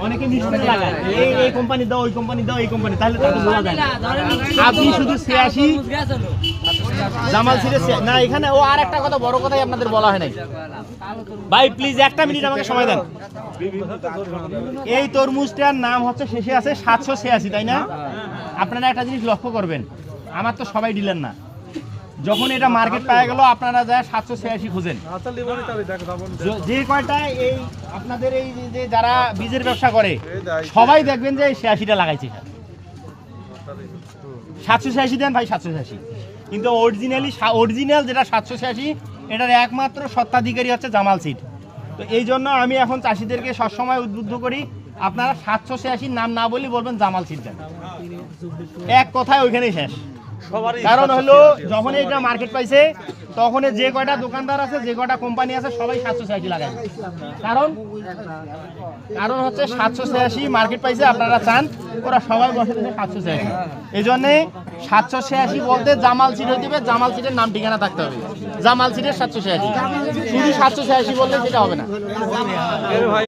অনেকে মিস্টেক লাগায়, এই কোম্পানি দাও, ওই কোম্পানি দাও, এই কোম্পানি, তাহলে তাকে বলা যায় না। আপনি শুধু 86 জামাল সিটের না। এখানে ও আর একটা কথা, বড় কথাই আপনাদের বলা হয় নাই। ভাই প্লিজ একটা মিনিট আমাকে সময় দেন। এই তরমুজটার নাম হচ্ছে শেষে আছে 786, তাই না? আপনারা একটা জিনিস লক্ষ্য করবেন, আমার তো সবাই ডিলার না, যখন এটা মার্কেট পাওয়া গেল আপনারা যায় 786 খুঁজেন। যে কয়টা এই আপনাদের এই যে যারা বীজের ব্যবসা করে সবাই দেখবেন যে 86টা লাগাইছে। 786 দেন ভাই, 786। কিন্তু অরিজিনাল যেটা 786, এটার একমাত্র স্বত্বাধিকারী হচ্ছে জামাল সিড। তো এই জন্য আমি এখন চাষিদেরকে সবসময় উদ্বুদ্ধ করি, আপনারা 786 নাম না বলি বলবেন জামাল সিড দেন। এক কথায় ওইখানেই শেষ। কারণ হলো যখন এটা মার্কেট পাইছে তখন যে কয়টা দোকানদার আছে, যে কয়টা কোম্পানি আছে, সবাই 786 লাগায়। কারণ হচ্ছে 786 মার্কেট পাইছে, আপনারা চান ওরা সবাই বসে দিচ্ছে 786। এই জন্যে 786 বলতে জামাল সিড হয়ে দিবে, জামাল সিডের নাম ঠিকানা থাকতে হবে, জামাল সিডের 786। শুধু 786 বললে সেটা হবে না।